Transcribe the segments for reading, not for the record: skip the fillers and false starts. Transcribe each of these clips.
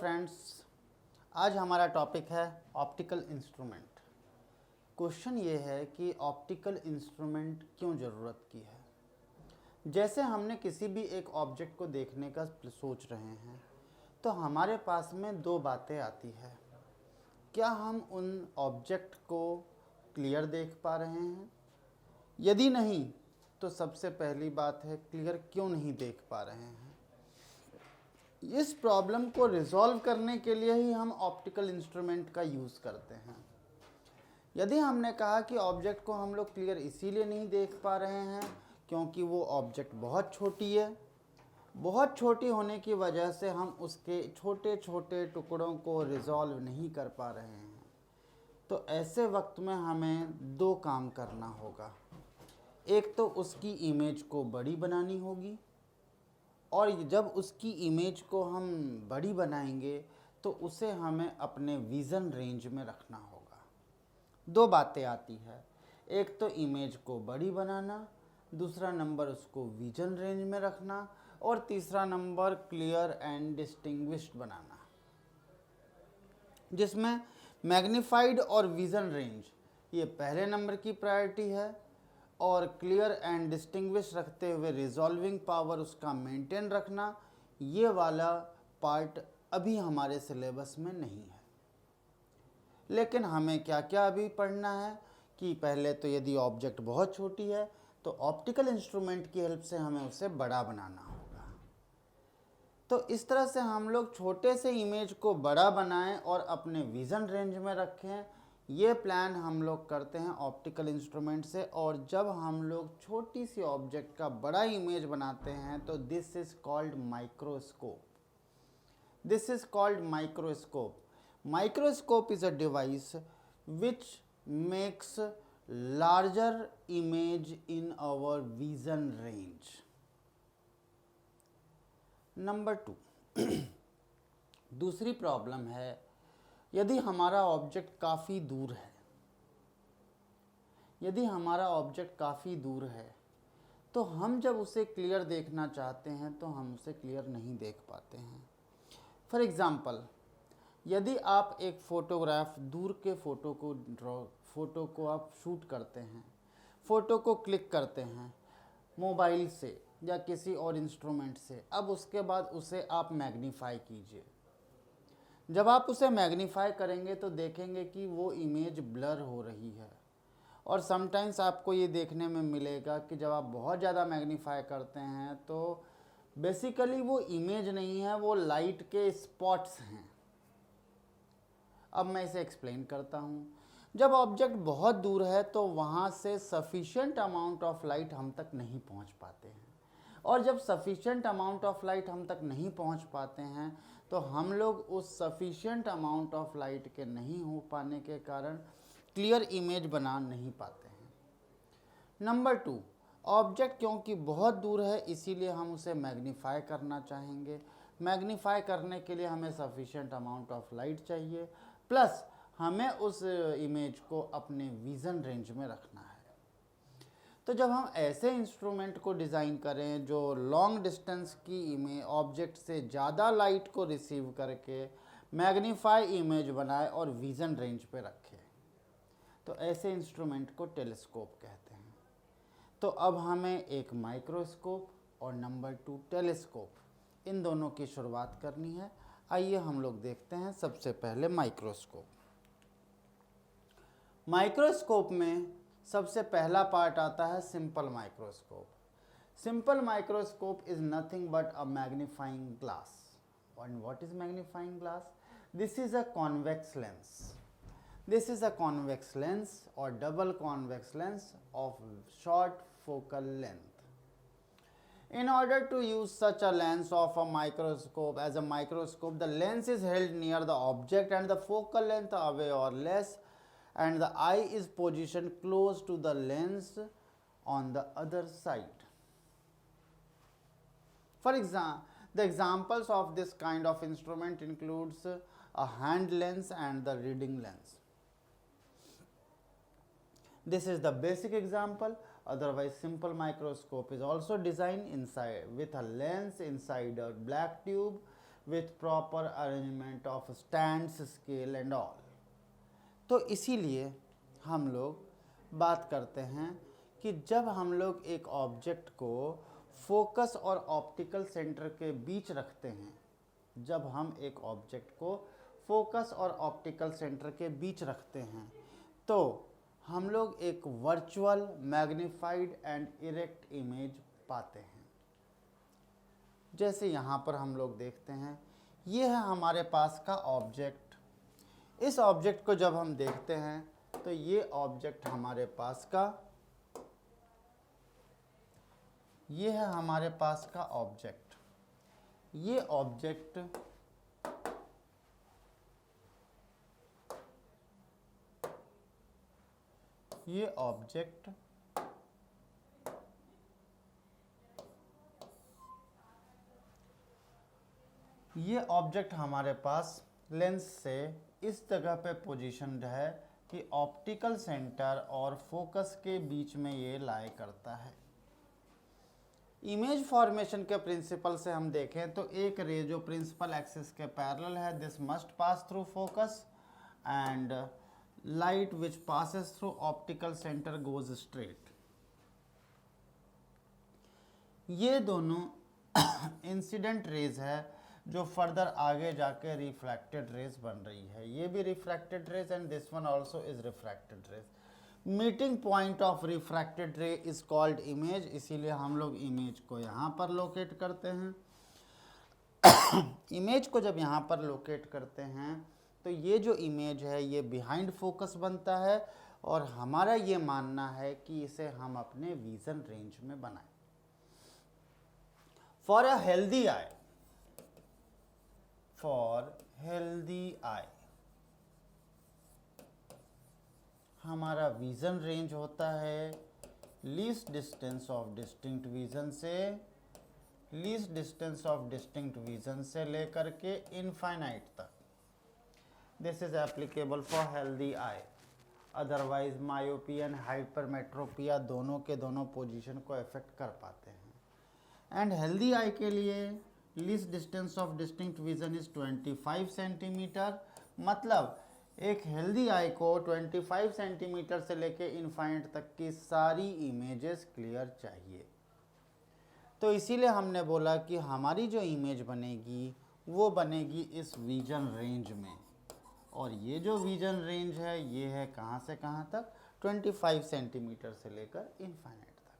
Friends, आज हमारा topic है ऑप्टिकल इंस्ट्रूमेंट। क्वेश्चन ये है कि ऑप्टिकल इंस्ट्रूमेंट क्यों ज़रूरत की है। जैसे हमने किसी भी एक ऑब्जेक्ट को देखने का सोच रहे हैं तो हमारे पास में दो बातें आती है। क्या हम उन ऑब्जेक्ट को क्लियर देख पा रहे हैं? यदि नहीं तो सबसे पहली बात है क्लियर क्यों नहीं देख पा रहे हैं। इस प्रॉब्लम को रिजॉल्व करने के लिए ही हम ऑप्टिकल इंस्ट्रूमेंट का यूज़ करते हैं। यदि हमने कहा कि ऑब्जेक्ट को हम लोग क्लियर इसीलिए नहीं देख पा रहे हैं क्योंकि वो ऑब्जेक्ट बहुत छोटी है, बहुत छोटी होने की वजह से हम उसके छोटे छोटे टुकड़ों को रिजॉल्व नहीं कर पा रहे हैं, तो ऐसे वक्त में हमें दो काम करना होगा। एक तो उसकी इमेज को बड़ी बनानी होगी, और जब उसकी इमेज को हम बड़ी बनाएंगे तो उसे हमें अपने विज़न रेंज में रखना होगा। दो बातें आती है, एक तो इमेज को बड़ी बनाना, दूसरा नंबर उसको विज़न रेंज में रखना, और तीसरा नंबर क्लियर एंड डिस्टिंग्विश्ड बनाना, जिसमें मैग्नीफाइड और विज़न रेंज ये पहले नंबर की प्रायोरिटी है, और क्लियर एंड डिस्टिंग्विश रखते हुए रिजॉल्विंग पावर उसका मेंटेन रखना, ये वाला पार्ट अभी हमारे सिलेबस में नहीं है। लेकिन हमें क्या क्या अभी पढ़ना है कि पहले तो यदि ऑब्जेक्ट बहुत छोटी है तो ऑप्टिकल इंस्ट्रूमेंट की हेल्प से हमें उसे बड़ा बनाना होगा। तो इस तरह से हम लोग छोटे से इमेज को बड़ा बनाएं और अपने विज़न रेंज में रखें, ये प्लान हम लोग करते हैं ऑप्टिकल इंस्ट्रूमेंट से। और जब हम लोग छोटी सी ऑब्जेक्ट का बड़ा इमेज बनाते हैं तो this is called microscope. This is called microscope. Microscope is a device which makes larger image in our vision range. Number 2, दूसरी प्रॉब्लम है, यदि हमारा ऑब्जेक्ट काफ़ी दूर है, यदि हमारा ऑब्जेक्ट काफ़ी दूर है तो हम जब उसे क्लियर देखना चाहते हैं तो हम उसे क्लियर नहीं देख पाते हैं। फॉर एग्ज़ाम्पल, यदि आप एक फ़ोटोग्राफ दूर के फ़ोटो को आप शूट करते हैं, फ़ोटो को क्लिक करते हैं मोबाइल से या किसी और इंस्ट्रूमेंट से, अब उसके बाद उसे आप मैग्नीफाई कीजिए। जब आप उसे मैग्नीफाई करेंगे तो देखेंगे कि वो इमेज ब्लर हो रही है, और समटाइम्स आपको ये देखने में मिलेगा कि जब आप बहुत ज़्यादा मैग्नीफाई करते हैं तो बेसिकली वो इमेज नहीं है, वो लाइट के स्पॉट्स हैं। अब मैं इसे एक्सप्लेन करता हूँ। जब ऑब्जेक्ट बहुत दूर है तो वहाँ से सफिशिएंट अमाउंट ऑफ लाइट हम तक नहीं पहुँच पाते हैं, और जब सफिशिएंट अमाउंट ऑफ लाइट हम तक नहीं पहुँच पाते हैं तो हम लोग उस सफिशिएंट अमाउंट ऑफ लाइट के नहीं हो पाने के कारण क्लियर इमेज बना नहीं पाते हैं। नंबर 2, ऑब्जेक्ट क्योंकि बहुत दूर है इसीलिए हम उसे मैग्नीफाई करना चाहेंगे। मैग्नीफाई करने के लिए हमें सफिशिएंट अमाउंट ऑफ लाइट चाहिए, प्लस हमें उस इमेज को अपने विज़न रेंज में रखना है। तो जब हम ऐसे इंस्ट्रूमेंट को डिज़ाइन करें जो लॉन्ग डिस्टेंस की इमेज ऑब्जेक्ट से ज़्यादा लाइट को रिसीव करके मैग्नीफाई इमेज बनाए और विज़न रेंज पे रखे, तो ऐसे इंस्ट्रूमेंट को टेलीस्कोप कहते हैं। तो अब हमें एक माइक्रोस्कोप और नंबर 2 टेलीस्कोप, इन दोनों की शुरुआत करनी है। आइए हम लोग देखते हैं। सबसे पहले माइक्रोस्कोप। माइक्रोस्कोप में सबसे पहला पार्ट आता है simple microscope. Simple microscope is nothing but a magnifying glass. And what is magnifying glass? This is a convex lens. This is a convex lens or double convex lens of short focal length. In order to use such a lens of a microscope as a microscope, the lens is held near the object and the focal length away or less, and the eye is positioned close to the lens on the other side. For example, the examples of this kind of instrument includes a hand lens and the reading lens. This is the basic example. Otherwise, simple microscope is also designed inside with a lens inside a black tube with proper arrangement of stands, scale and all। तो इसीलिए हम लोग बात करते हैं कि जब हम लोग एक ऑब्जेक्ट को फोकस और ऑप्टिकल सेंटर के बीच रखते हैं, जब हम एक ऑब्जेक्ट को फोकस और ऑप्टिकल सेंटर के बीच रखते हैं तो हम लोग एक virtual magnified and erect image पाते हैं। जैसे यहाँ पर हम लोग देखते हैं, ये है हमारे पास का ऑब्जेक्ट। इस ऑब्जेक्ट को जब हम देखते हैं तो ये ऑब्जेक्ट हमारे पास का, ये है हमारे पास का ऑब्जेक्ट। ये ऑब्जेक्ट ये ऑब्जेक्ट हमारे पास लेंस से इस जगह पे पोजीशनड है कि ऑप्टिकल सेंटर और फोकस के बीच में ये लाई करता है। इमेज फॉर्मेशन के प्रिंसिपल से हम देखें तो एक रे जो प्रिंसिपल एक्सिस के पैरेलल है, this must pass through focus and light which passes through optical centre goes straight. ये दोनों इंसिडेंट रेज है जो फर्दर आगे जाके रिफ्रैक्टेड रेज बन रही है। ये भी refracted rays and this one also is refracted rays. Meeting point of refracted ray is called image, इसीलिए हम लोग इमेज को यहाँ पर लोकेट करते हैं। इमेज को जब यहाँ पर लोकेट करते हैं तो ये जो इमेज है ये बिहाइंड फोकस बनता है और हमारा ये मानना है कि इसे हम अपने विजन रेंज में बनाएं। फॉर अ हेल्दी आई, हमारा विजन रेंज होता है least distance of distinct vision से लेकर के इनफाइनाइट तक। This is applicable for healthy I, otherwise myopia and hypermetropia दोनों के दोनों पोजीशन को इफेक्ट कर पाते हैं। एंड हेल्दी आई के लिए least distance of distinct vision is 25 centimetre. मतलब एक हेल्दी आई को 25 सेंटीमीटर से लेके इनफाइनाइट तक की सारी इमेजेस क्लियर चाहिए। तो इसीलिए हमने बोला कि हमारी जो इमेज बनेगी वो बनेगी इस विजन रेंज में, और ये जो विजन रेंज है ये है कहाँ से कहाँ तक, 25 सेंटीमीटर से लेकर इनफाइनाइट तक।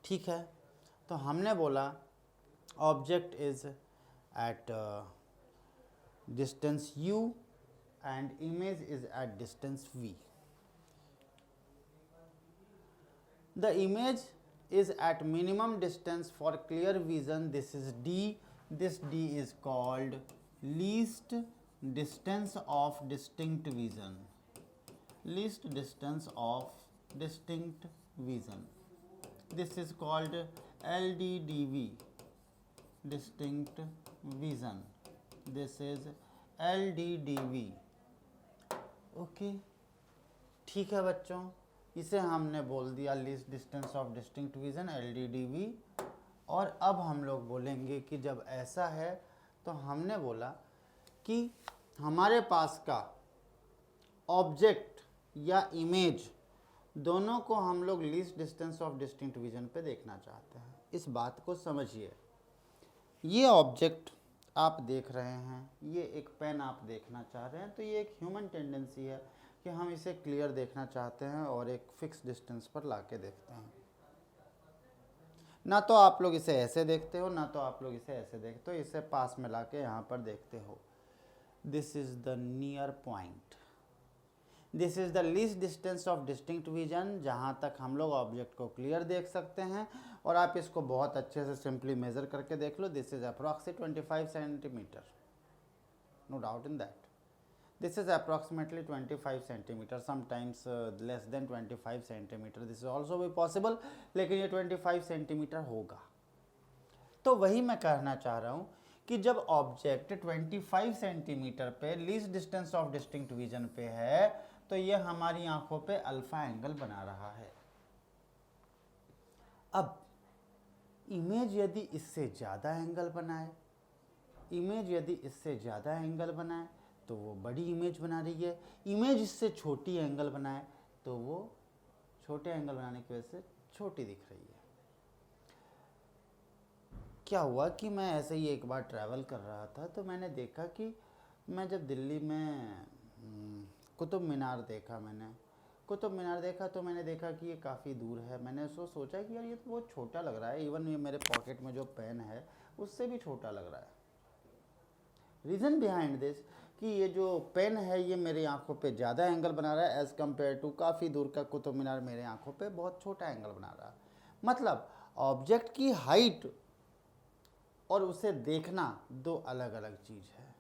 ठीक है, तो हमने बोला object is at distance u and image is at distance v. The image is at minimum distance for clear vision, this is d. This d is called least distance of distinct vision. Least distance of distinct vision. This is called LDDV, distinct vision. This is LDDV. Okay ठीक है बच्चों, इसे हमने बोल दिया least distance of distinct vision LDDV। और अब हम लोग बोलेंगे कि जब ऐसा है तो हमने बोला कि हमारे पास का ऑब्जेक्ट या इमेज दोनों को हम लोग least distance of distinct vision पे देखना चाहते हैं। इस बात को समझिए, ये ऑब्जेक्ट आप देख रहे हैं, ये एक पेन आप देखना चाह रहे हैं, तो ये एक ह्यूमन टेंडेंसी है कि हम इसे क्लियर देखना चाहते हैं और एक फिक्स डिस्टेंस पर लाके देखते हैं। ना तो आप लोग इसे ऐसे देखते हो, ना तो आप लोग इसे ऐसे देखते हो, इसे पास में लाके यहाँ पर देखते हो। This is the near point, this is the least distance of distinct vision, जहाँ तक हम लोग ऑब्जेक्ट को क्लियर देख सकते हैं। और आप इसको बहुत अच्छे से सिंपली मेज़र करके देख लो। This is approximately 25 centimetre, no doubt in that. This is approximately 25 centimetre, sometimes less than 25 centimetre, this is also भी पॉसिबल, लेकिन ये 25 सेंटीमीटर होगा। तो वही मैं कहना चाह रहा हूँ कि जब ऑब्जेक्ट 25 सेंटीमीटर पे least distance of distinct vision पे है तो ये हमारी आंखों पे अल्फा एंगल बना रहा है। अब इमेज यदि इससे ज़्यादा एंगल बनाए इमेज यदि इससे ज़्यादा एंगल बनाए तो वो बड़ी इमेज बना रही है, इमेज इससे छोटी एंगल बनाए तो वो छोटे एंगल बनाने की वजह से छोटी दिख रही है। क्या हुआ कि मैं ऐसे ही एक बार ट्रैवल कर रहा था तो मैंने देखा कि मैं जब दिल्ली में कुतुब मीनार देखा तो मैंने देखा कि ये काफ़ी दूर है। मैंने सोचा कि यार ये तो बहुत छोटा लग रहा है, इवन ये मेरे पॉकेट में जो पेन है उससे भी छोटा लग रहा है। रीज़न बिहाइंड दिस कि ये जो पेन है ये मेरी आंखों पे ज़्यादा एंगल बना रहा है एज़ कम्पेयर टू काफ़ी दूर का कुतुब मीनार मेरे आंखों पे बहुत छोटा एंगल बना रहा है। मतलब ऑब्जेक्ट की हाइट और उसे देखना दो अलग अलग चीज़ है।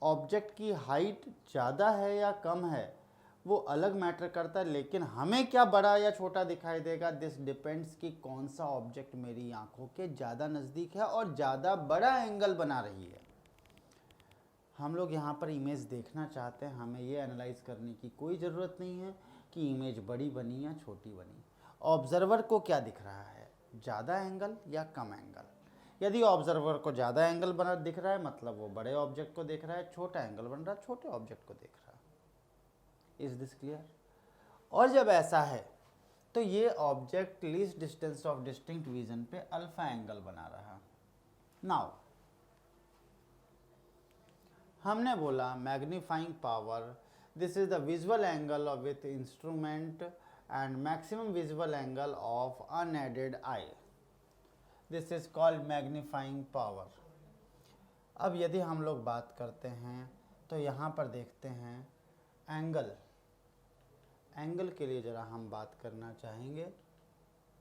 ऑब्जेक्ट की हाइट ज़्यादा है या कम है वो अलग मैटर करता है, लेकिन हमें क्या बड़ा या छोटा दिखाई देगा दिस डिपेंड्स कि कौन सा ऑब्जेक्ट मेरी आंखों के ज़्यादा नज़दीक है और ज़्यादा बड़ा एंगल बना रही है। हम लोग यहाँ पर इमेज देखना चाहते हैं, हमें ये एनालाइज करने की कोई ज़रूरत नहीं है कि इमेज बड़ी बनी या छोटी बनी। ऑब्जर्वर को क्या दिख रहा है, ज़्यादा एंगल या कम एंगल। यदि ऑब्जर्वर को ज़्यादा एंगल बना दिख रहा है मतलब वो बड़े ऑब्जेक्ट को देख रहा है, छोटा एंगल बन रहा है छोटे ऑब्जेक्ट को देख रहा है। Is this clear? और जब ऐसा है तो ये object least distance of distinct vision पे अल्फा एंगल बना रहा। नाउ हमने बोला magnifying power, this is the visual angle of with instrument and maximum visual angle of unaided I, this is called magnifying power. अब यदि हम लोग बात करते हैं तो यहाँ पर देखते हैं एंगल के लिए ज़रा हम बात करना चाहेंगे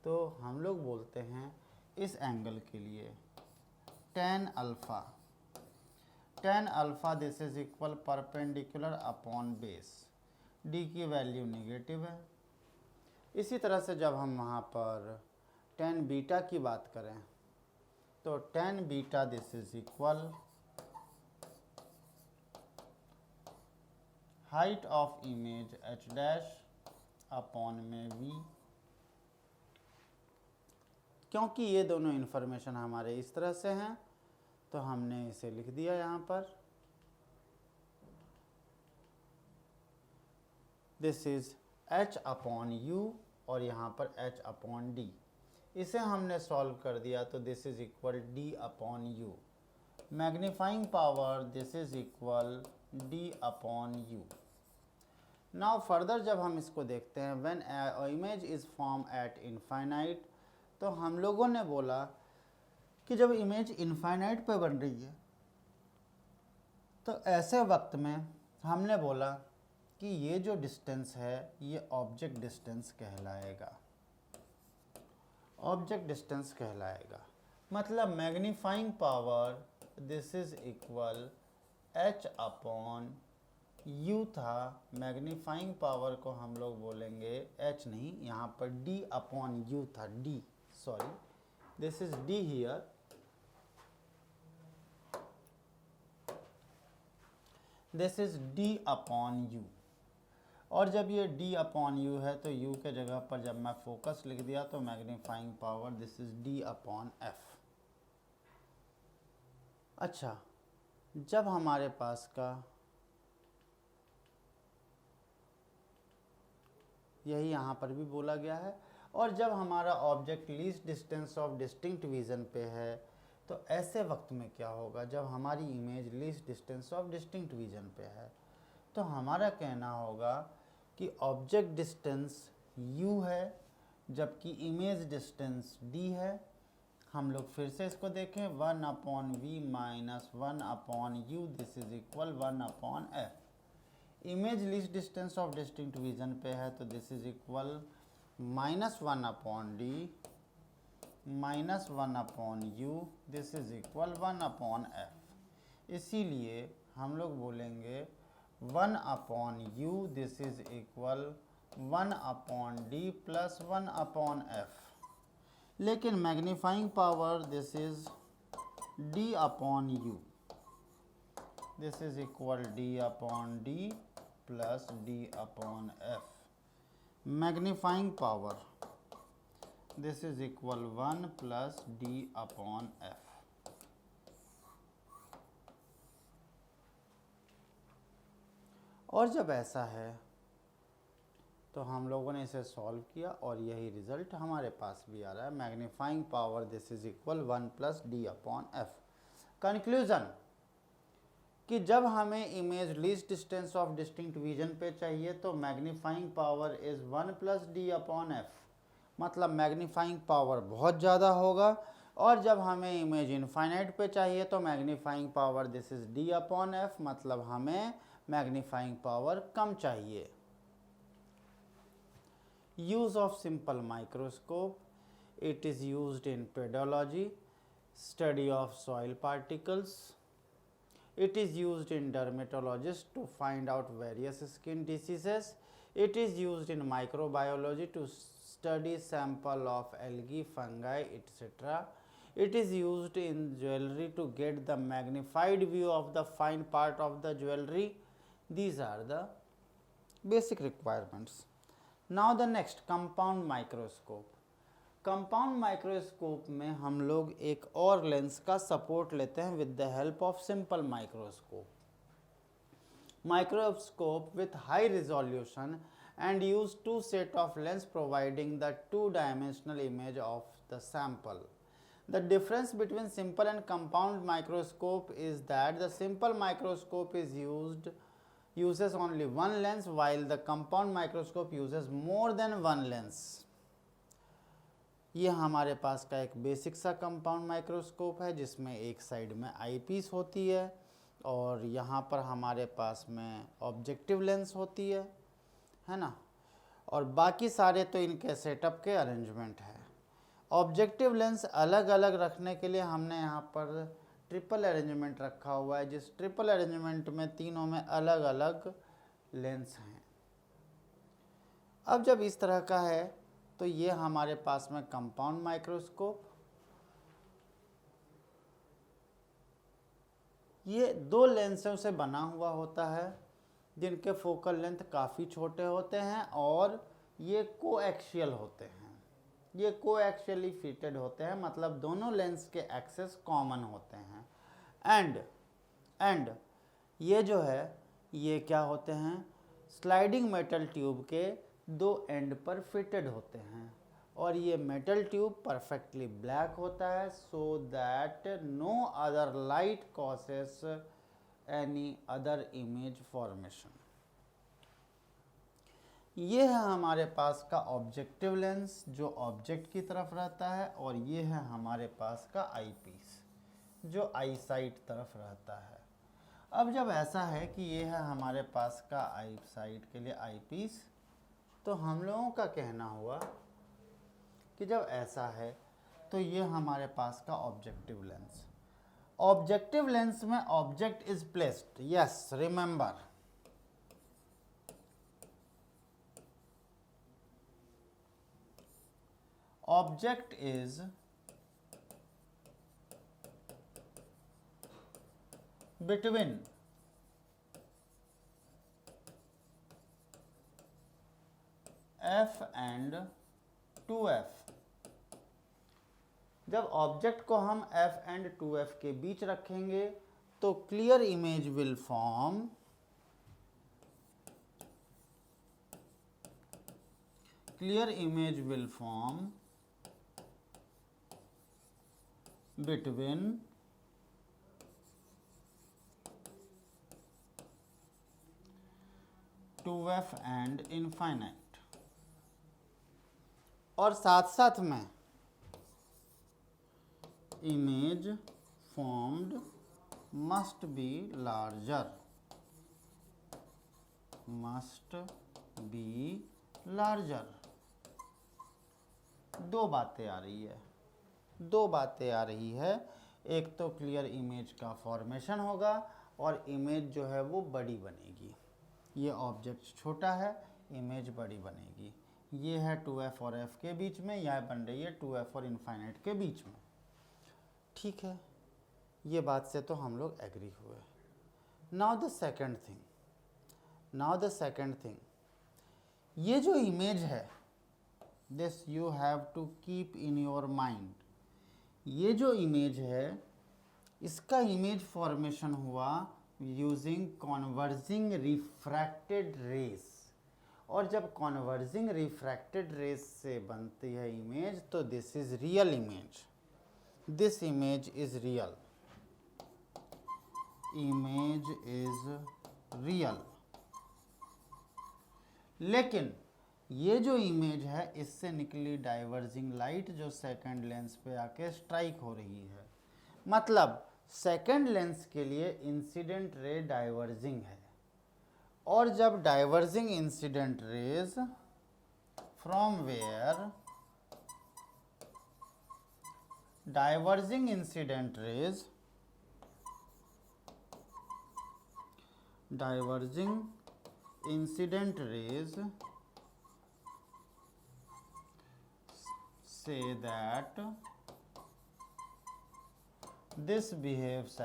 तो हम लोग बोलते हैं इस एंगल के लिए tan alpha this is equal perpendicular upon base, d की वैल्यू नेगेटिव है। इसी तरह से जब हम वहाँ पर tan बीटा की बात करें तो tan beta this is equal height of image h dash upon में v। क्योंकि ये दोनों इन्फॉर्मेशन हमारे इस तरह से हैं तो हमने इसे लिख दिया यहाँ पर, this is h upon u और यहाँ पर h अपॉन d। इसे हमने सॉल्व कर दिया तो this is equal d upon u। Magnifying power this is equal d upon u। Now further जब हम इसको देखते हैं when image is form eight infinite, तो हम लोगों ने बोला कि जब इमेज इनफाइनाइट पे बन रही है तो ऐसे वक्त में हमने बोला कि ये जो डिस्टेंस है ये ऑब्जेक्ट डिस्टेंस कहलाएगा, ऑब्जेक्ट डिस्टेंस कहलाएगा। मतलब magnifying power this is equal h upon u था, मैग्नीफाइंग पावर को हम लोग बोलेंगे h नहीं, यहाँ पर d अपॉन u था, d sorry this is d here, this is d upon u। और जब ये d अपॉन u है तो u के जगह पर जब मैं फोकस लिख दिया तो magnifying power this is d upon f। अच्छा, जब हमारे पास का यही यहाँ पर भी बोला गया है, और जब हमारा object least distance of distinct vision पे है तो ऐसे वक्त में क्या होगा, जब हमारी image least distance of distinct vision पे है तो हमारा कहना होगा कि ऑब्जेक्ट डिस्टेंस u है जबकि इमेज डिस्टेंस d है। हम लोग फिर से इसको देखें, 1 upon v minus 1 upon u this is equal 1 upon f। Image least distance of distinct vision पे है तो this is equal minus 1 upon D minus 1 upon u this is equal 1 upon f. इसीलिए हम लोग बोलेंगे 1 upon u this is equal 1 upon D plus 1 upon f. लेकिन magnifying power this is d upon u, this is equal d upon d plus d upon f। Magnifying power this is equal 1 plus d upon f। और जब ऐसा है तो हम लोगों ने इसे सॉल्व किया और यही रिजल्ट हमारे पास भी आ रहा है। Magnifying power this is equal 1 + d/f। Conclusion कि जब हमें image least distance of distinct vision पे चाहिए तो मैग्नीफाइंग पावर इज 1 + d/f, मतलब मैग्नीफाइंग पावर बहुत ज़्यादा होगा। और जब हमें इमेज इनफाइनाइट पे चाहिए तो magnifying power this is d/f, मतलब हमें मैग्नीफाइंग पावर कम चाहिए। Use of simple microscope, it is used in pedology, study of soil particles. It is used in dermatologists to find out various skin diseases. It is used in microbiology to study sample of algae, fungi, etc. It is used in jewelry to get the magnified view of the fine part of the jewelry. These are the basic requirements. Now the next, compound microscope. Compound microscope में हम लोग एक और lens का support लेते हैं with the help of simple microscope. Microscope with high resolution and use 2 set of lens providing the 2-dimensional image of the sample. The difference between simple and compound microscope is that the simple microscope is uses only one lens while the compound microscope uses more than one lens. ये हमारे पास का एक basic सा compound microscope है जिसमें एक side में eyepiece होती है और यहाँ पर हमारे पास में ऑब्जेक्टिव लेंस होती है ना, और बाकी सारे तो इनके सेटअप के अरेंजमेंट है। ऑब्जेक्टिव लेंस अलग अलग रखने के लिए हमने यहाँ पर ट्रिपल अरेंजमेंट रखा हुआ है, जिस ट्रिपल अरेंजमेंट में तीनों में अलग अलग लेंस हैं। अब जब इस तरह का है तो ये हमारे पास में कंपाउंड माइक्रोस्कोप, ये 2 लेंसों से बना हुआ होता है जिनके फोकल लेंथ काफ़ी छोटे होते हैं और ये कोएक्सियल होते हैं। ये कोएक्सियली फिटेड होते हैं, मतलब दोनों लेंस के एक्सेस कॉमन होते हैं। एंड ये जो है ये क्या होते हैं, स्लाइडिंग मेटल ट्यूब के 2 एंड पर फिटेड होते हैं और ये मेटल ट्यूब परफेक्टली ब्लैक होता है so that no other light causes any other image formation. ये है हमारे पास का ऑब्जेक्टिव लेंस जो ऑब्जेक्ट की तरफ रहता है और ये है हमारे पास का आईपीस जो आई साइट तरफ रहता है। अब जब ऐसा है कि ये है हमारे पास का आई साइड के लिए आईपीस, तो हम लोगों का कहना हुआ कि जब ऐसा है तो ये हमारे पास का ऑब्जेक्टिव लेंस। ऑब्जेक्टिव लेंस में object is placed, yes remember, object is between F and 2F। जब ऑब्जेक्ट को हम F and 2F के बीच रखेंगे तो clear image will form between 2F and infinite। और साथ साथ में image formed must be larger. 2 बातें आ रही है, एक तो क्लियर इमेज का फॉर्मेशन होगा और इमेज जो है वो बड़ी बनेगी। ये ऑब्जेक्ट छोटा है, इमेज बड़ी बनेगी। ये है 2F और F के बीच में, यह बन रही है 2F और इनफाइनाइट के बीच में। ठीक है, ये बात से तो हम लोग एग्री हुए। नाउ द सेकंड थिंग, ये जो इमेज है this you have to keep in your mind. ये जो इमेज है इसका इमेज फॉर्मेशन हुआ यूजिंग कॉन्वर्जिंग रिफ्रैक्टेड रेज। और जब कॉन्वर्जिंग रिफ्रैक्टेड रेज से बनती है इमेज तो this is real image, this image is real, image is real. लेकिन ये जो इमेज है इससे निकली डाइवर्जिंग लाइट जो सेकंड लेंस पे आके स्ट्राइक हो रही है, मतलब सेकंड लेंस के लिए इंसिडेंट रे डाइवर्जिंग है। और जब diverging incident rays from where, diverging incident rays, diverging incident rays say that this behaves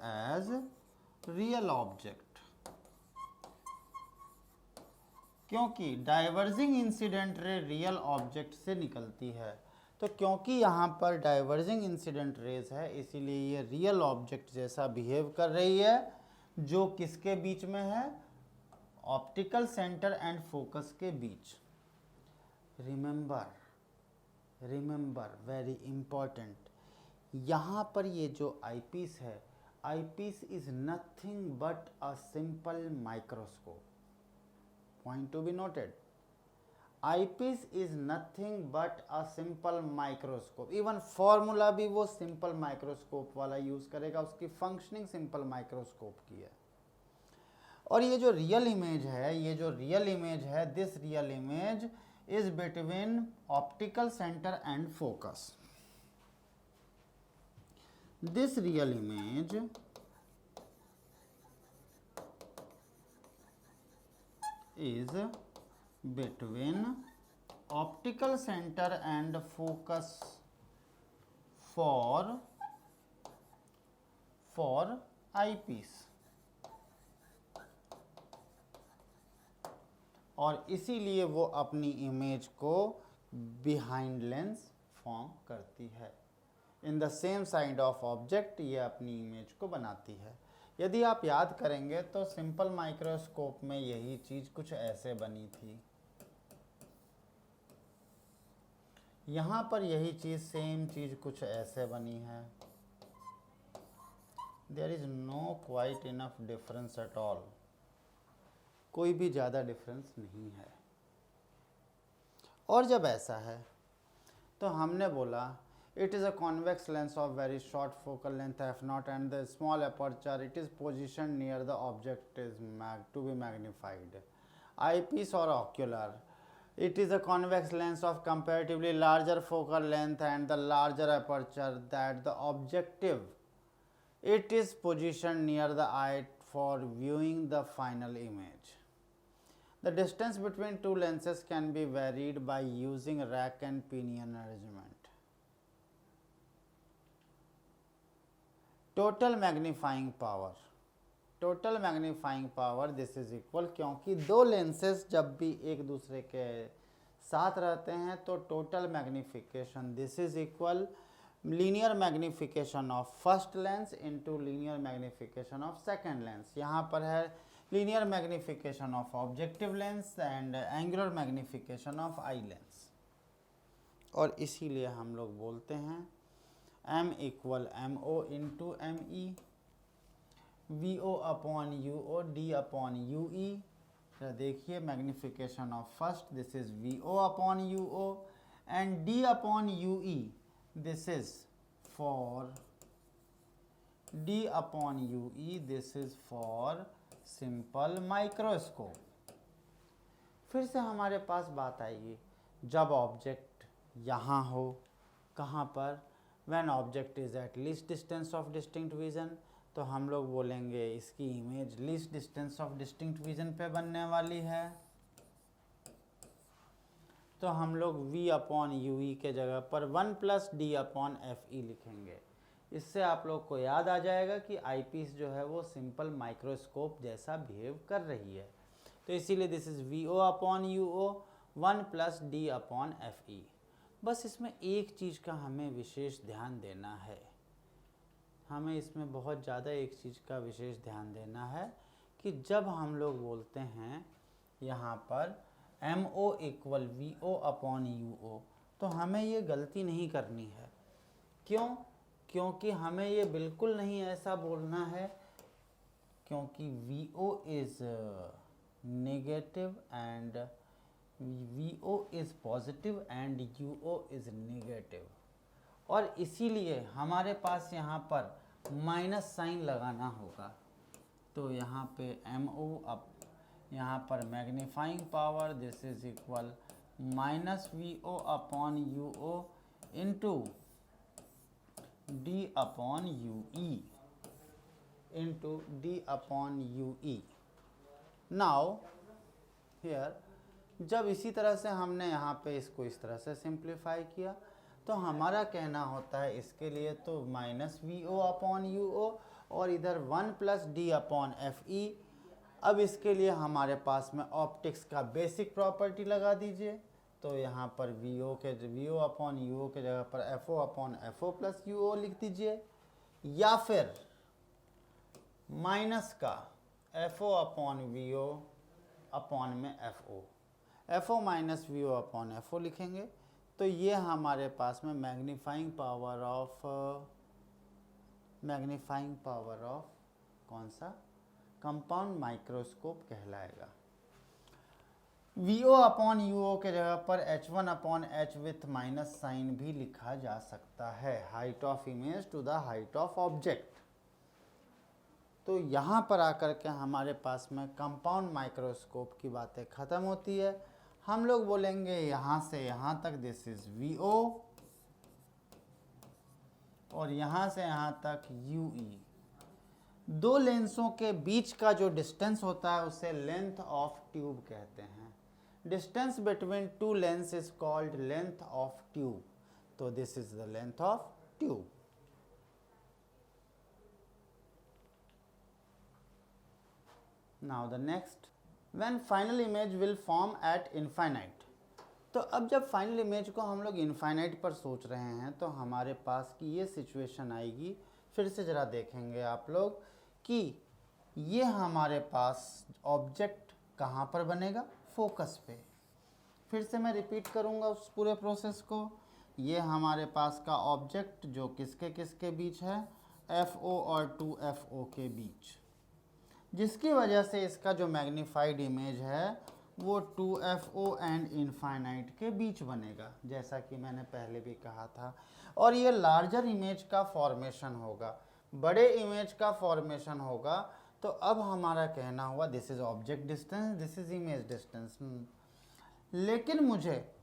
as real object। क्योंकि diverging incident ray real object से निकलती है, तो क्योंकि यहाँ पर डाइवर्जिंग इंसिडेंट रेज है इसीलिए ये रियल ऑब्जेक्ट जैसा बिहेव कर रही है, जो किसके बीच में है, ऑप्टिकल सेंटर एंड फोकस के बीच। रिमेंबर वेरी इंपॉर्टेंट, यहाँ पर ये जो आईपीस है, eyepiece is nothing but a simple microscope. Point to be noted, eyepiece is nothing but a simple microscope। Even formula भी वो सिंपल माइक्रोस्कोप वाला यूज करेगा, उसकी फंक्शनिंग सिंपल माइक्रोस्कोप की है। और ये जो रियल इमेज है, this real image is between optical centre and focus. This real image is between optical center and focus for eyepiece। और इसीलिए वो अपनी इमेज को बिहाइंड लेंस फॉर्म करती है। In the same side of object ये अपनी इमेज को बनाती है। यदि आप याद करेंगे तो सिंपल माइक्रोस्कोप में यही चीज कुछ ऐसे बनी थी, यहाँ पर यही चीज सेम चीज कुछ ऐसे बनी है। There is no quite enough difference at all, कोई भी ज़्यादा डिफरेंस नहीं है। और जब ऐसा है तो हमने बोला it is a convex lens of very short focal length f0 and the small aperture, it is positioned near the object is to be magnified। eyepiece or ocular, it is a convex lens of comparatively larger focal length and the larger aperture that the objective, it is positioned near the eye for viewing the final image। The distance between two lenses can be varied by using rack and pinion arrangement। Total magnifying power this is equal, क्योंकि दो lenses जब भी एक दूसरे के साथ रहते हैं तो total magnification this is equal linear magnification of first lens into linear magnification of second lens. यहाँ पर है linear magnification of objective lens and angular magnification of eye lens. और इसीलिए हम लोग बोलते हैं m equal MO into ME, VO upon UO, D upon UE। देखिए magnification of first this is VO upon UO and D upon UE this is for D upon UE this is for simple microscope. फिर से हमारे पास बात आएगी जब object यहाँ हो, कहाँ पर, when object is at least distance of distinct vision, तो हम लोग बोलेंगे इसकी image least distance of distinct vision पे बनने वाली है, तो हम लोग V अपॉन UE के जगह पर 1 प्लस D अपॉन FE लिखेंगे। इससे आप लोग को याद आ जाएगा कि आईपीस जो है वो सिंपल माइक्रोस्कोप जैसा बिहेव कर रही है, तो इसीलिए this is VO upon UO 1 plus D upon FE। बस इसमें एक चीज़ का हमें विशेष ध्यान देना है हमें इसमें बहुत ज़्यादा एक चीज़ का विशेष ध्यान देना है कि जब हम लोग बोलते हैं यहाँ पर MO equal VO upon UO, तो हमें ये गलती नहीं करनी है। क्यों? क्योंकि हमें ये बिल्कुल नहीं ऐसा बोलना है, क्योंकि VO is negative and VO is positive and UO is negative, और इसीलिए हमारे पास यहाँ पर माइनस साइन लगाना होगा। तो यहाँ पे MO अब यहाँ पर magnifying power this is equal minus VO upon UO into D upon UE into D upon UE। Now here जब इसी तरह से हमने यहाँ पे इसको इस तरह से सिंप्लीफाई किया, तो हमारा कहना होता है इसके लिए तो माइनस VO अपॉन UO और इधर 1 प्लस D अपॉन FE। अब इसके लिए हमारे पास में ऑप्टिक्स का बेसिक प्रॉपर्टी लगा दीजिए। तो यहाँ पर VO अपॉन UO के जगह पर FO upon FO plus UO लिख दीजिए, या फिर माइनस का FO अपॉन VO अपॉन में FO minus VO upon FO लिखेंगे। तो ये हमारे पास में मैग्नीफाइंग पावर ऑफ कौन सा कंपाउंड माइक्रोस्कोप कहलाएगा। VO अपॉन UO के जगह पर H1 upon H with minus sign भी लिखा जा सकता है, height of image to the height of object. तो यहाँ पर आकर के हमारे पास में कंपाउंड माइक्रोस्कोप की बातें ख़त्म होती है। हम लोग बोलेंगे यहाँ से यहाँ तक दिस इज VO और यहाँ से यहाँ तक UE। दो लेंसों के बीच का जो डिस्टेंस होता है उसे लेंथ ऑफ ट्यूब कहते हैं। Distance between two lens is called length of tube. तो this is the length of tube. Now the next, when final image will form at infinite। तो अब जब फाइनल इमेज को हम लोग इनफाइनाइट पर सोच रहे हैं तो हमारे पास की ये सिचुएशन आएगी। फिर से ज़रा देखेंगे आप लोग कि ये हमारे पास ऑब्जेक्ट कहाँ पर बनेगा, फोकस पे। फिर से मैं रिपीट करूँगा उस पूरे प्रोसेस को। ये हमारे पास का ऑब्जेक्ट जो किसके किसके बीच है, FO और 2FO के बीच, जिसकी वजह से इसका जो मैग्नीफाइड इमेज है वो 2FO एंड इनफाइनाइट के बीच बनेगा, जैसा कि मैंने पहले भी कहा था। और ये लार्जर इमेज का फॉर्मेशन होगा, बड़े इमेज का फॉर्मेशन होगा। तो अब हमारा कहना हुआ this is object distance, this is image distance. लेकिन मुझे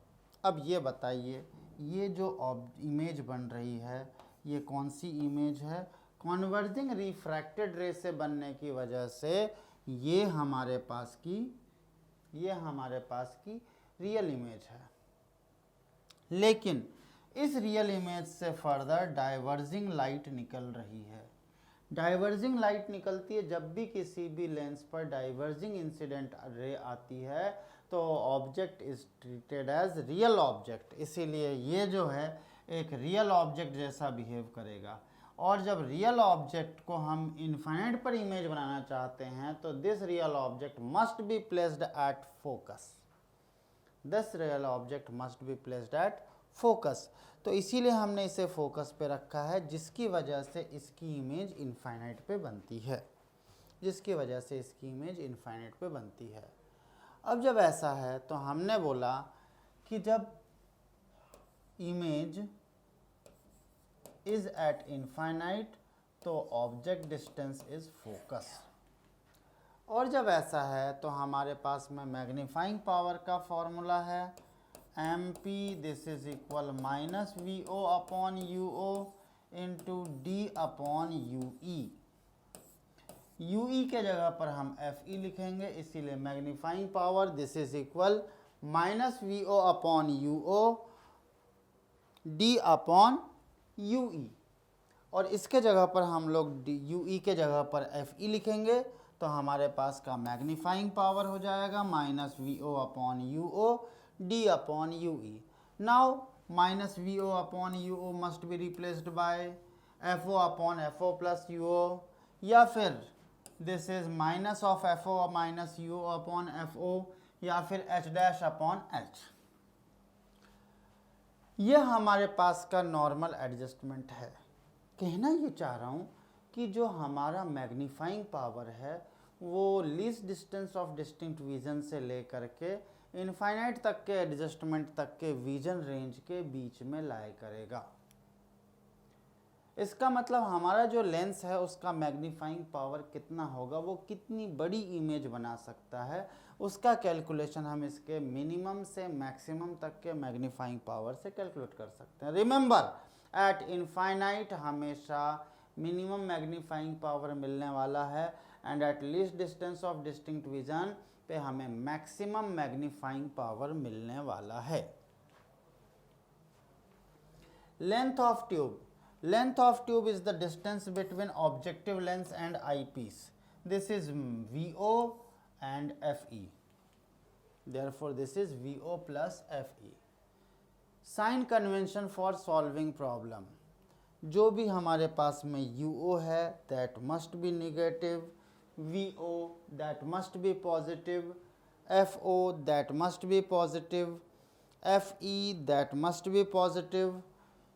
अब ये बताइए, ये जो इमेज बन रही है ये कौन सी इमेज है? कॉन्वर्जिंग रिफ्रैक्टेड रे से बनने की वजह से ये हमारे पास की रियल इमेज है। लेकिन इस रियल इमेज से फर्दर डाइवर्जिंग लाइट निकल रही है। डाइवर्जिंग लाइट निकलती है जब भी किसी भी लेंस पर डाइवर्जिंग इंसिडेंट रे आती है तो object is treated as real object. इसीलिए ये जो है एक रियल ऑब्जेक्ट जैसा बिहेव करेगा। और जब रियल ऑब्जेक्ट को हम इनफाइनाइट पर इमेज बनाना चाहते हैं तो this real object must be placed at focus. This real object must be placed at focus. तो इसीलिए हमने इसे फोकस पे रखा है, जिसकी वजह से इसकी इमेज इनफाइनाइट पे बनती है। अब जब ऐसा है तो हमने बोला कि जब इमेज इज एट इनफाइनाइट तो ऑब्जेक्ट डिस्टेंस इज फोकस। और जब ऐसा है तो हमारे पास में मैग्नीफाइंग पावर का फॉर्मूला है MP this is equal minus VO upon UO into D upon UE। UE के जगह पर हम FE लिखेंगे, इसीलिए magnifying power this is equal minus VO upon UO D upon UE। और इसके जगह पर हम लोग UE के जगह पर FE लिखेंगे तो हमारे पास का मैग्नीफाइंग पावर हो जाएगा minus VO upon UO D upon UE। Now minus VO upon UO must be replaced by f o upon f o plus u o, या फिर this is minus of f o minus u upon f o, या फिर H dash upon H. ये हमारे पास का normal adjustment है। कहना ये चाह रहा हूँ कि जो हमारा मैग्नीफाइंग पावर है वो least distance of distinct vision से लेकर के इनफाइनाइट तक के एडजस्टमेंट तक के विजन रेंज के बीच में लाया करेगा। इसका मतलब हमारा जो लेंस है उसका मैग्नीफाइंग पावर कितना होगा, वो कितनी बड़ी इमेज बना सकता है, उसका कैलकुलेशन हम इसके मिनिमम से मैक्सिमम तक के मैग्नीफाइंग पावर से कैलकुलेट कर सकते हैं। रिमेंबर, एट इनफाइनाइट हमेशा मिनिमम मैग्नीफाइंग पावर मिलने वाला है, and at least distance of distinct vision पे हमें मैक्सिमम मैग्नीफाइंग पावर मिलने वाला है। Length of tube, length of tube is the distance between objective lens and eyepiece. This is VO and FE. Therefore, this is VO plus FE. Sign convention for solving problem. जो भी हमारे पास में UO है that must be negative, VO that must be positive, FO that must be positive, FE that must be positive,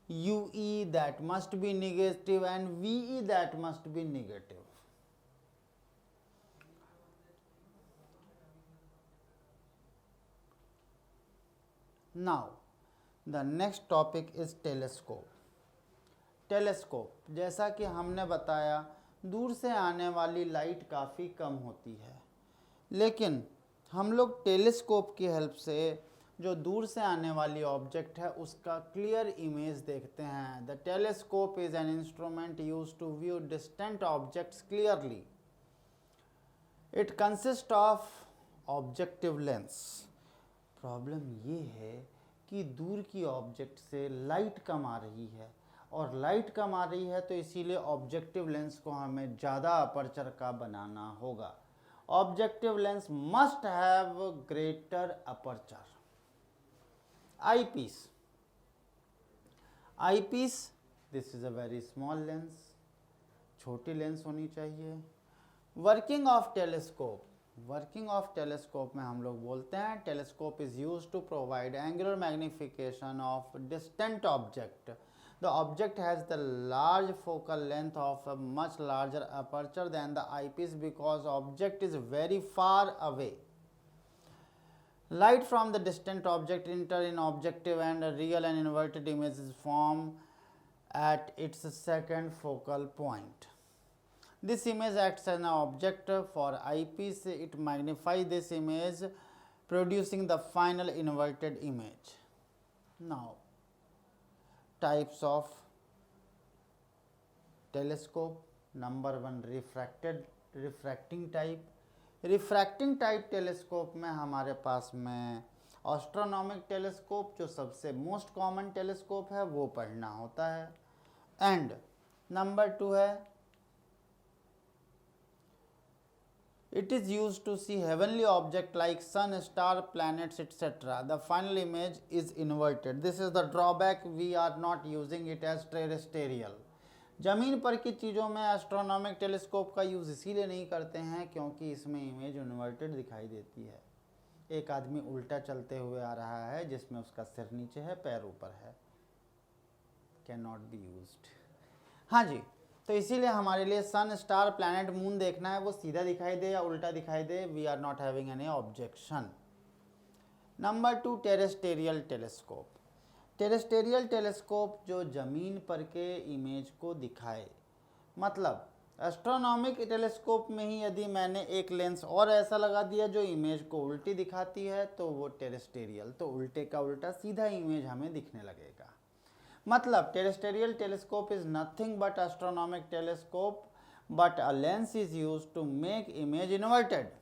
UE that must be negative, and VE that must be negative. Now, the next topic is telescope. Telescope, जैसा कि हमने बताया दूर से आने वाली light काफ़ी कम होती है, लेकिन हम लोग टेलीस्कोप की हेल्प से जो दूर से आने वाली ऑब्जेक्ट है उसका क्लियर इमेज देखते हैं। The telescope is an instrument used to view distant objects clearly. It consist of objective lens. Problem ये है कि दूर की ऑब्जेक्ट से लाइट कम आ रही है, और लाइट कम आ रही है तो इसीलिए ऑब्जेक्टिव लेंस को हमें ज़्यादा अपर्चर का बनाना होगा। Objective lens must have greater aperture. eyepiece, eyepiece this is a very small lens, छोटी लेंस होनी चाहिए। Working of telescope, working of telescope में हम लोग बोलते हैं telescope is used to provide angular magnification of distant object. The object has the large focal length of a much larger aperture than the eyepiece because object is very far away. Light from the distant object enter in objective and a real and inverted images form at its second focal point. This image acts as an object for eyepiece. It magnifies this image, producing the final inverted image. Now, types of telescope. Number 1, refracting type. Refracting type telescope में हमारे पास में astronomic telescope जो सबसे most common telescope है वो पढ़ना होता है, एंड नंबर 2 है it is use to see heavenly object like sun, star, planets etcetera. The final image is inverted. This is the drawback, we are not using it as terrestrial. ज़मीन पर की चीज़ों में एस्ट्रोनॉमिक टेलीस्कोप का use इसीलिए नहीं करते हैं क्योंकि इसमें इमेज इन्वर्टेड दिखाई देती है। एक आदमी उल्टा चलते हुए आ रहा है जिसमें उसका सिर नीचे है, पैर ऊपर है, कैन नॉट बी यूज्ड। हाँ जी, तो इसीलिए हमारे लिए सन, स्टार, प्लैनेट, मून देखना है, वो सीधा दिखाई दे या उल्टा दिखाई दे, we are not having any objection. Number 2, terrestrial telescope. Terrestrial telescope जो ज़मीन पर के इमेज को दिखाए, मतलब एस्ट्रोनॉमिक टेलीस्कोप में ही यदि मैंने एक लेंस और ऐसा लगा दिया जो इमेज को उल्टी दिखाती है तो वो टेरेस्टेरियल, तो उल्टे का उल्टा सीधा इमेज हमें दिखने लगेगा। मतलब terrestrial telescope is nothing but astronomic telescope, but a lens is used to make image inverted.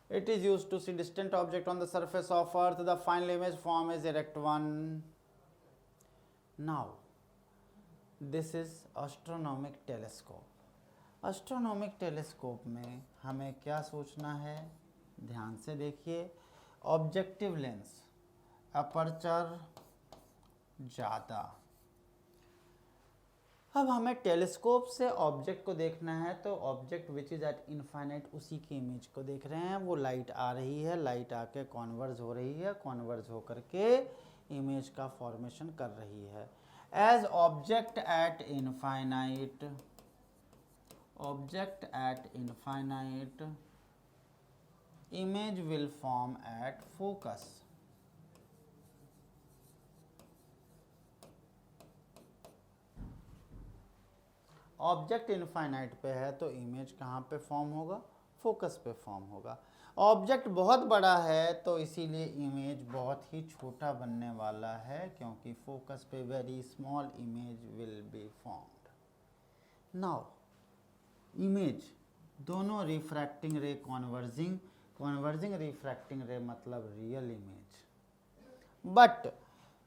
It is used to see distant object on the surface of earth. The final image form is erect one. Now, this is astronomic telescope. Astronomic telescope में हमें क्या सोचना है, ध्यान से देखिए। Objective lens, aperture ज़्यादा, अब हमें टेलीस्कोप से ऑब्जेक्ट को देखना है, तो object which is eight infinite उसी की इमेज को देख रहे हैं। वो लाइट आ रही है, लाइट आके कॉन्वर्ज हो रही है, कॉन्वर्ज होकर के इमेज का फॉर्मेशन कर रही है। As object at infinite image will form at focus. Object infinite पे है तो इमेज कहाँ पे फॉर्म होगा? फोकस पे फॉर्म होगा। ऑब्जेक्ट बहुत बड़ा है तो इसीलिए इमेज बहुत ही छोटा बनने वाला है, क्योंकि फोकस पे very small image will be formed. Now image दोनों refracting ray converging refracting ray मतलब रियल इमेज, बट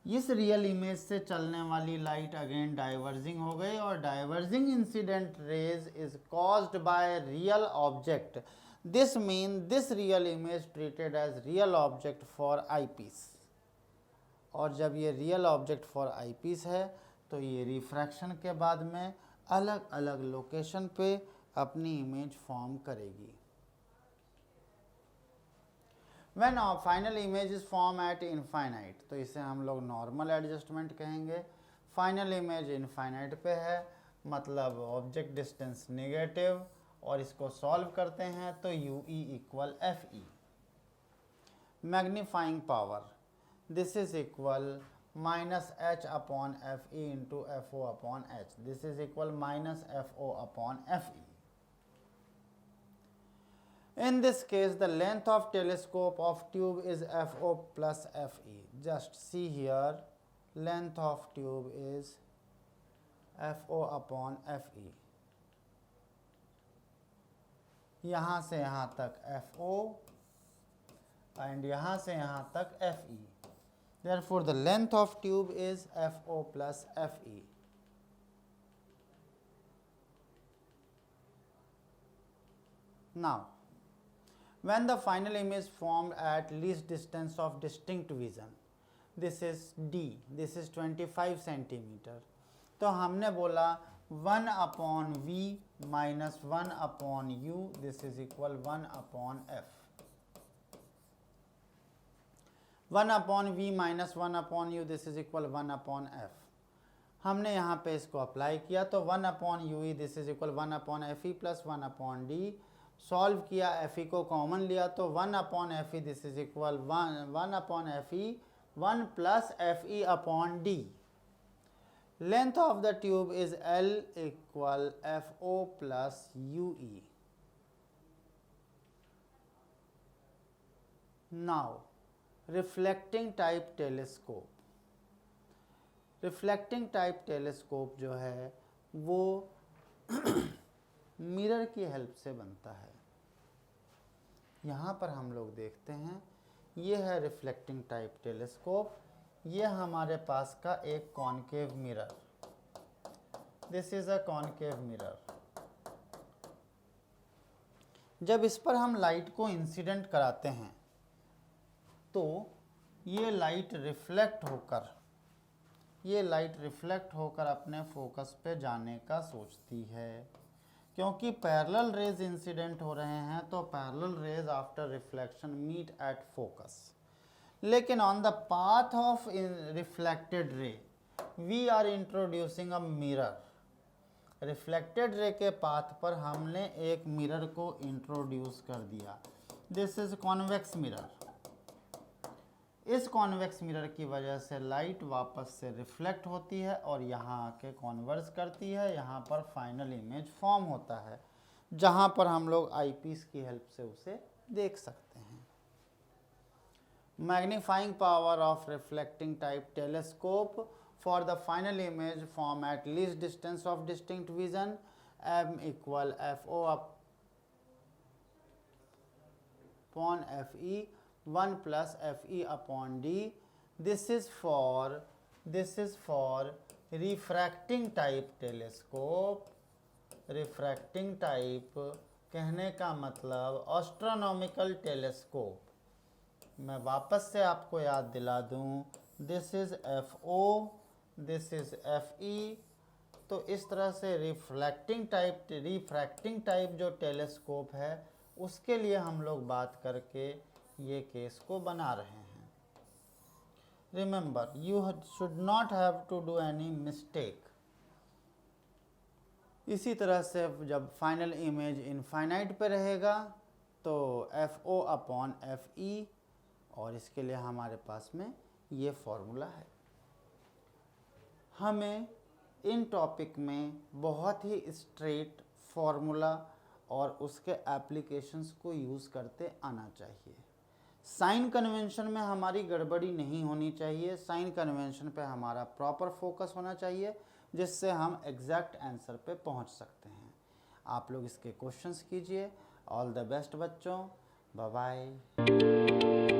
इस रियल इमेज से चलने वाली लाइट अगेन डाइवर्जिंग हो गई, और diverging incident rays is caused by real object. This mean this real image treated as real object for eyepiece. और जब ये रियल ऑब्जेक्ट फॉर आईपीस है तो ये रिफ्रैक्शन के बाद में अलग अलग लोकेशन पे अपनी इमेज फॉर्म करेगी। When our final image is formed at infinite, तो इसे हम लोग नॉर्मल एडजस्टमेंट कहेंगे। फाइनल इमेज इनफाइनाइट पे है, मतलब ऑब्जेक्ट डिस्टेंस नेगेटिव, और इसको सॉल्व करते हैं तो UE equal FE। Magnifying power, this is equal minus H upon FE into FO upon H, this is equal minus FO upon FE। In this case, the length of telescope of tube is FO plus FE. Just see here, length of tube is FO upon FE. यहाँ से यहाँ तक FO and यहाँ से यहाँ तक FE. Therefore, the length of tube is FO plus FE. Now, when the final image formed at least distance of distinct vision, this is D, this is 25 centimetre, तो हमने बोला 1 upon V minus 1 upon U, this is equal 1 upon F। 1 upon V minus 1 upon U, this is equal 1 upon F। हमने यहाँ पे इसको apply किया तो 1 upon UE, this is equal 1 upon FE plus 1 upon D। Solve किया, FE को common लिया तो 1 upon FE, this is equal 1 upon FE 1 plus FE upon D। Length of the tube is L equal FO plus UE। Now reflecting type telescope, reflecting type telescope जो है वो mirror की help से बनता है। यहाँ पर हम लोग देखते हैं, ये है रिफ्लेक्टिंग टाइप टेलीस्कोप, ये हमारे पास का एक concave mirror, this is a concave mirror. जब इस पर हम लाइट को इंसिडेंट कराते हैं तो ये लाइट रिफ्लेक्ट होकर अपने फोकस पे जाने का सोचती है, क्योंकि पैरेलल रेज इंसिडेंट हो रहे हैं तो parallel rays after reflection meet at focus. लेकिन on the path of reflected ray we are introducing a mirror. Reflected ray के पाथ पर हमने एक मिरर को इंट्रोड्यूस कर दिया, दिस इज कॉन्वेक्स मिरर। इस कॉन्वेक्स मिरर की वजह से लाइट वापस से रिफ्लेक्ट होती है और यहाँ आके कॉन्वर्ज करती है, यहाँ पर फाइनल इमेज फॉर्म होता है, जहाँ पर हम लोग आईपीस की हेल्प से उसे देख सकते हैं। Magnifying power of reflecting type telescope for the final image form at least distance of distinct vision, M equal FO upon FE 1 plus FE upon D। This is for refracting type telescope। refracting type कहने का मतलब astronomical telescope। मैं वापस से आपको याद दिला दूं, this is FO, this is FE, तो इस तरह से रिफ्रैक्टिंग टाइप जो टेलीस्कोप है उसके लिए हम लोग बात करके ये केस को बना रहे हैं। Remember, you should not have to do any mistake. इसी तरह से जब फाइनल इमेज इनफाइनाइट पे रहेगा तो FO अपॉन FE, और इसके लिए हमारे पास में ये फॉर्मूला है। हमें इन टॉपिक में बहुत ही स्ट्रेट फॉर्मूला और उसके एप्लीकेशंस को यूज़ करते आना चाहिए। साइन कन्वेंशन में हमारी गड़बड़ी नहीं होनी चाहिए, साइन कन्वेंशन पे हमारा प्रॉपर फोकस होना चाहिए जिससे हम एग्जैक्ट आंसर पे पहुंच सकते हैं। आप लोग इसके क्वेश्चंस कीजिए। ऑल द बेस्ट बच्चों, बाय बाय।